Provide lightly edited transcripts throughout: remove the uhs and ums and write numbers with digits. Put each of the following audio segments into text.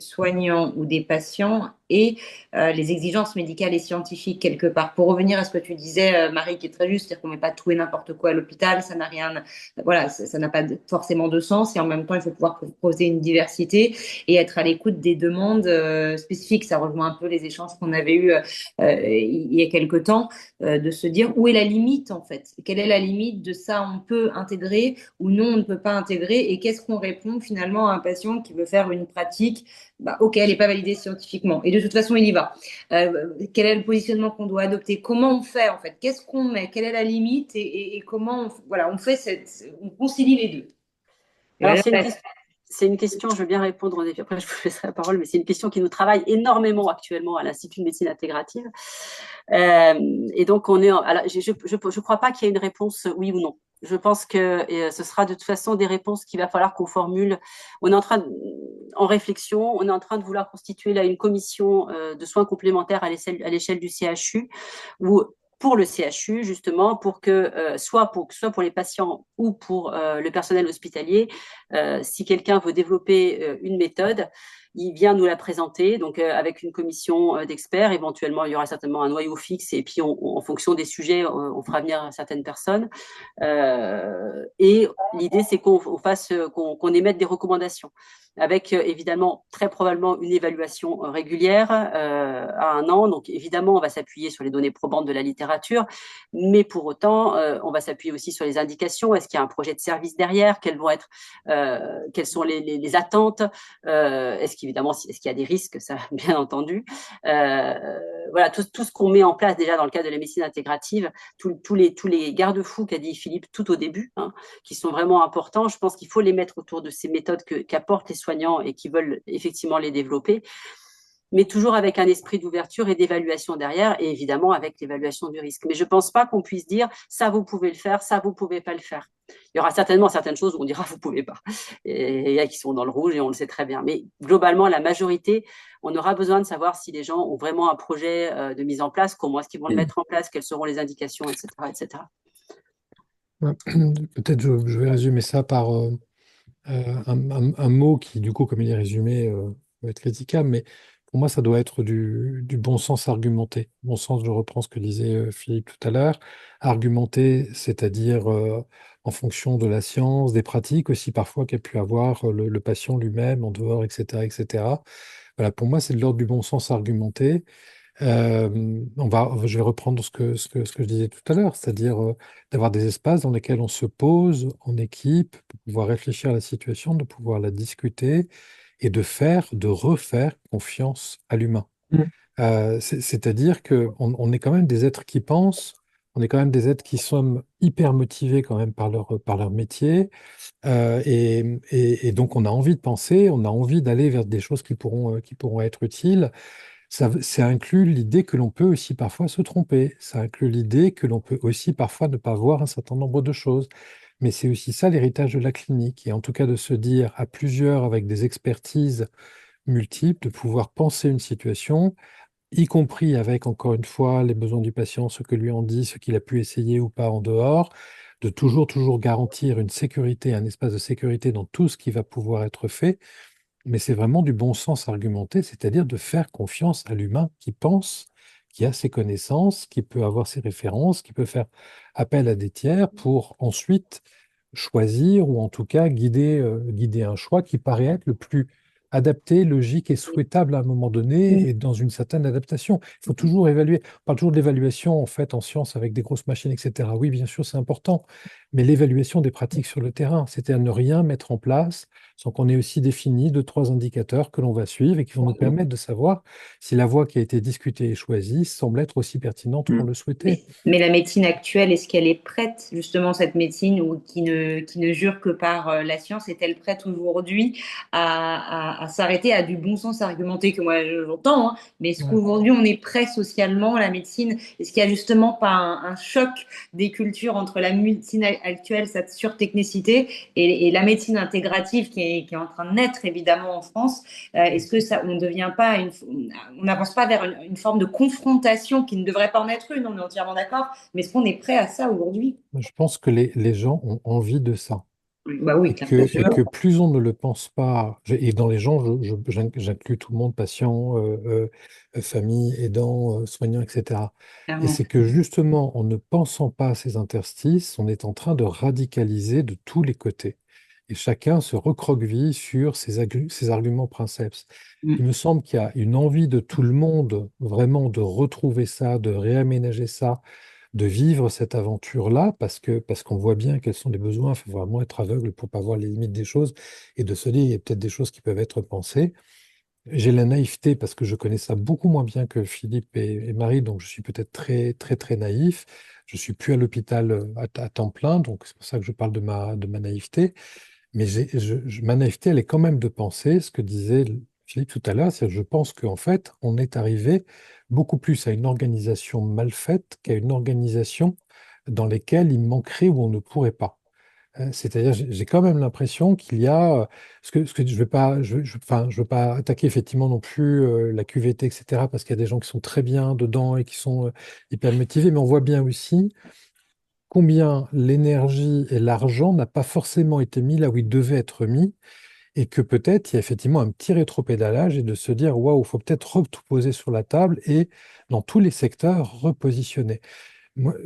soignants ou des patients et les exigences médicales et scientifiques quelque part. Pour revenir à ce que tu disais, Marie, qui est très juste, c'est-à-dire qu'on ne met pas tout et n'importe quoi à l'hôpital, ça n'a rien, voilà, ça n'a pas forcément de sens et en même temps, il faut pouvoir proposer une diversité et être à l'écoute des demandes spécifiques. Ça rejoint un peu les échanges qu'on avait eus il y a quelque temps, de se dire où est la limite en fait. Quelle est la limite de ça on peut intégrer ou non on ne peut pas intégrer et qu'est-ce qu'on répond finalement à un patient qui veut faire une pratique bah, ok, elle n'est pas validée scientifiquement. Et de toute façon, il y va. Quel est le positionnement qu'on doit adopter? Comment on fait, en fait? Qu'est-ce qu'on met? Quelle est la limite? Et comment voilà, on fait on concilie les deux. Et Alors, là, c'est une question, je veux bien répondre, et puis après je vous laisserai la parole, mais c'est une question qui nous travaille énormément actuellement à l'Institut de médecine intégrative. Et donc, alors, je crois pas qu'il y ait une réponse oui ou non. Je pense que ce sera de toute façon des réponses qu'il va falloir qu'on formule. On est en réflexion, on est en train de vouloir constituer là une commission de soins complémentaires à l'échelle du CHU, où pour le CHU, justement, soit pour les patients ou pour le personnel hospitalier, si quelqu'un veut développer une méthode, il vient nous la présenter, donc avec une commission d'experts. Éventuellement, il y aura certainement un noyau fixe, et puis en fonction des sujets, on fera venir certaines personnes. Et l'idée, c'est qu'on émette des recommandations avec évidemment très probablement une évaluation régulière à un an. Donc évidemment, on va s'appuyer sur les données probantes de la littérature, mais pour autant, on va s'appuyer aussi sur les indications. Est-ce qu'il y a un projet de service derrière? Quelles sont les attentes? Est-ce qu'il y a des risques? Ça, bien entendu. Voilà, tout ce qu'on met en place déjà dans le cadre de la médecine intégrative, tous les garde-fous qu'a dit Philippe tout au début, hein, qui sont vraiment importants. Je pense qu'il faut les mettre autour de ces méthodes qu'apportent les soignants et qui veulent effectivement les développer, mais toujours avec un esprit d'ouverture et d'évaluation derrière, et évidemment avec l'évaluation du risque. Mais je ne pense pas qu'on puisse dire ça vous pouvez le faire, ça vous pouvez pas le faire. Il y aura certainement certaines choses où on dira vous pouvez pas. Et il y a qui sont dans le rouge et on le sait très bien. Mais globalement, la majorité, on aura besoin de savoir si les gens ont vraiment un projet de mise en place, comment est-ce qu'ils vont le mettre en place, quelles seront les indications, etc., etc. Ouais. Peut-être je vais résumer ça par un mot qui, du coup, comme il est résumé, peut être critiquable, mais pour moi, ça doit être du bon sens argumenté. Bon sens, je reprends ce que disait Philippe tout à l'heure. Argumenté, c'est-à-dire en fonction de la science, des pratiques aussi parfois qu'a pu avoir le patient lui-même en dehors, etc., etc. Voilà, pour moi, c'est de l'ordre du bon sens argumenté. Je vais reprendre ce que je disais tout à l'heure, c'est-à-dire d'avoir des espaces dans lesquels on se pose en équipe pour pouvoir réfléchir à la situation, de pouvoir la discuter et de refaire confiance à l'humain. Mm. C'est-à-dire on est quand même des êtres qui pensent, on est quand même des êtres qui sont hyper motivés quand même par leur métier, et donc on a envie de penser, on a envie d'aller vers des choses qui pourront être utiles. Ça inclut l'idée que l'on peut aussi parfois se tromper. Ça inclut l'idée que l'on peut aussi parfois ne pas voir un certain nombre de choses. Mais c'est aussi ça l'héritage de la clinique. Et en tout cas de se dire à plusieurs avec des expertises multiples, de pouvoir penser une situation, y compris avec, encore une fois, les besoins du patient, ce que lui en dit, ce qu'il a pu essayer ou pas en dehors, de toujours garantir une sécurité, un espace de sécurité dans tout ce qui va pouvoir être fait, mais c'est vraiment du bon sens argumenté, c'est-à-dire de faire confiance à l'humain qui pense, qui a ses connaissances, qui peut avoir ses références, qui peut faire appel à des tiers pour ensuite choisir ou en tout cas guider un choix qui paraît être le plus adapté, logique et souhaitable à un moment donné et dans une certaine adaptation. Il faut toujours évaluer. On parle toujours de l'évaluation en fait en science avec des grosses machines, etc. Oui, bien sûr, c'est important, mais l'évaluation des pratiques sur le terrain, c'est-à-dire ne rien mettre en place sans qu'on ait aussi défini deux, trois indicateurs que l'on va suivre et qui vont nous permettre de savoir si la voie qui a été discutée et choisie semble être aussi pertinente qu'on le souhaitait. mais la médecine actuelle, est-ce qu'elle est prête, justement, cette médecine ou qui ne jure que par la science, est-elle prête aujourd'hui à s'arrêter à du bon sens argumenté que moi j'entends, hein, mais est-ce Ouais. qu'aujourd'hui on est prêt socialement, la médecine, est-ce qu'il y a justement pas un choc des cultures entre la médecine actuelle, sa surtechnicité, et la médecine intégrative qui est en train de naître évidemment en France? Est-ce que ça, on ne devient pas on n'avance pas vers une forme de confrontation qui ne devrait pas en être une, on est entièrement d'accord, mais est-ce qu'on est prêt à ça aujourd'hui? Je pense que les gens ont envie de ça. Bah oui, bien Et sûr. que plus on ne le pense pas, et dans les gens, j'inclus tout le monde, patients, famille, aidants, soignants, etc. Et Clairement. c'est que justement, en ne pensant pas à ces interstices, on est en train de radicaliser de tous les côtés. Et chacun se recroqueville sur ses arguments princeps. Il Mm. me semble qu'il y a une envie de tout le monde, vraiment, de retrouver ça, de réaménager ça, de vivre cette aventure-là parce qu'on voit bien quels sont les besoins. Il faut vraiment être aveugle pour pas voir les limites des choses et de se dire, il y a peut-être des choses qui peuvent être pensées. J'ai la naïveté parce que je connais ça beaucoup moins bien que Philippe et Marie, donc je suis peut-être très, très, très naïf. Je suis plus à l'hôpital à temps plein, donc c'est pour ça que je parle de ma naïveté. Mais ma naïveté, elle est quand même de penser ce que disait Philippe tout à l'heure, c'est que je pense qu'en fait, on est arrivé beaucoup plus à une organisation mal faite qu'à une organisation dans laquelle il manquerait ou on ne pourrait pas. C'est-à-dire, j'ai quand même l'impression qu'il y a, ce que je veux pas, enfin, je veux pas attaquer effectivement non plus la QVT, etc., parce qu'il y a des gens qui sont très bien dedans et qui sont hyper motivés, mais on voit bien aussi combien l'énergie et l'argent n'a pas forcément été mis là où il devait être mis, et que peut-être il y a effectivement un petit rétropédalage et de se dire, waouh, il faut peut-être tout poser sur la table et dans tous les secteurs repositionner.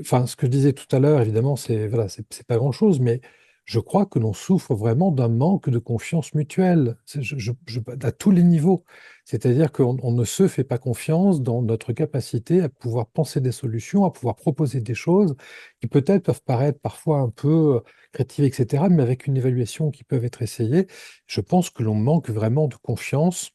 Enfin, ce que je disais tout à l'heure, évidemment, c'est voilà, c'est pas grand-chose, mais je crois que l'on souffre vraiment d'un manque de confiance mutuelle à tous les niveaux. C'est-à-dire qu'on ne se fait pas confiance dans notre capacité à pouvoir penser des solutions, à pouvoir proposer des choses qui peut-être peuvent paraître parfois un peu créatives, etc., mais avec une évaluation qui peuvent être essayées. Je pense que l'on manque vraiment de confiance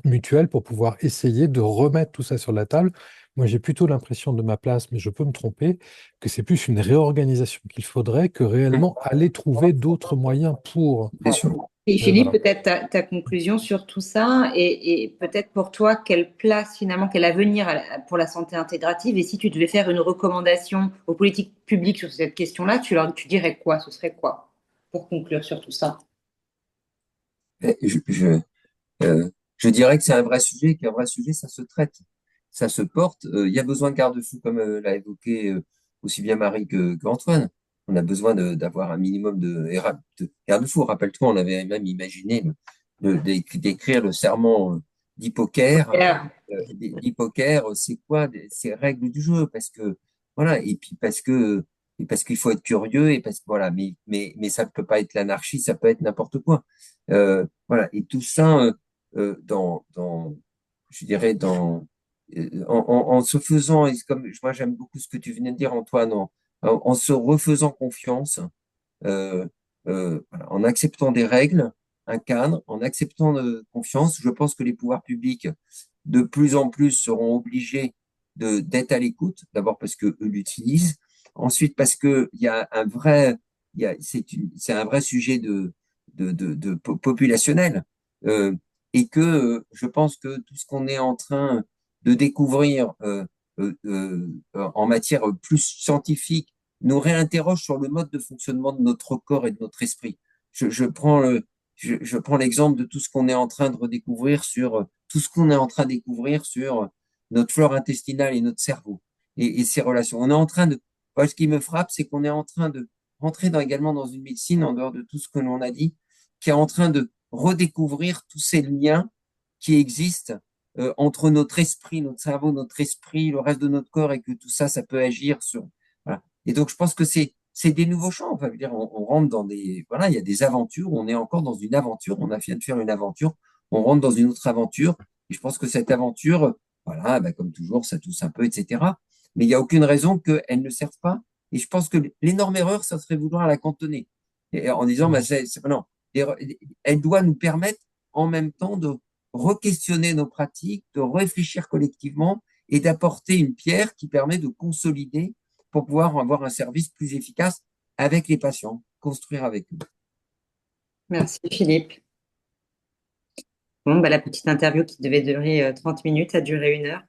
mutuelle pour pouvoir essayer de remettre tout ça sur la table. Moi, j'ai plutôt l'impression de ma place, mais je peux me tromper, que c'est plus une réorganisation qu'il faudrait que réellement aller trouver d'autres moyens pour. Bien sûr. Et Philippe, Voilà. peut-être ta conclusion sur tout ça et peut-être pour toi, quelle place finalement, quel avenir pour la santé intégrative et si tu devais faire une recommandation aux politiques publiques sur cette question-là, tu dirais quoi? Ce serait quoi pour conclure sur tout ça? Et je dirais que c'est un vrai sujet, et qu'un vrai sujet, ça se traite, ça se porte. Il y a besoin de garde-fous, comme l'a évoqué aussi bien Marie qu'Antoine. On a besoin d'avoir un minimum de garde-fous. Rappelle-toi, on avait même imaginé d'écrire le serment d'Hippocrate. Claire. D'Hippocrate, c'est quoi ces règles du jeu? Parce que voilà, et parce qu'il faut être curieux et parce que voilà, mais ça ne peut pas être l'anarchie, ça peut être n'importe quoi. Voilà, et tout ça. Je dirais, en se faisant, et comme moi j'aime beaucoup ce que tu venais de dire, Antoine, en se refaisant confiance, euh, voilà, en acceptant des règles, un cadre, en acceptant de confiance, je pense que les pouvoirs publics, de plus en plus, seront obligés d'être à l'écoute, d'abord parce que eux l'utilisent, ensuite parce que il y a un vrai, c'est un vrai sujet populationnel. Euh, et que je pense que tout ce qu'on est en train de découvrir en matière plus scientifique nous réinterroge sur le mode de fonctionnement de notre corps et de notre esprit. Je prends je prends l'exemple de tout ce qu'on est en train de redécouvrir sur tout ce qu'on est en train de découvrir sur notre flore intestinale et notre cerveau et ses relations. On est en train de, moi, ce qui me frappe, c'est qu'on est en train de rentrer également dans une médecine en dehors de tout ce que l'on a dit, qui est en train de redécouvrir tous ces liens qui existent entre notre esprit, notre cerveau, notre esprit, le reste de notre corps, et que tout ça, ça peut agir sur. Voilà. Et donc, je pense que c'est des nouveaux champs. Enfin, je veux dire, on rentre dans des. Voilà, il y a des aventures. On est encore dans une aventure. On a vient de faire une aventure. On rentre dans une autre aventure. Et je pense que cette aventure, voilà, bah, comme toujours, ça tousse un peu, etc. Mais il n'y a aucune raison qu'elle ne serve pas. Et je pense que l'énorme erreur, ça serait vouloir la cantonner. Et en disant, bah, non, elle doit nous permettre en même temps de re-questionner nos pratiques, de réfléchir collectivement et d'apporter une pierre qui permet de consolider pour pouvoir avoir un service plus efficace avec les patients, construire avec eux. Merci Philippe. Bon, bah, la petite interview qui devait durer 30 minutes a duré 1 heure.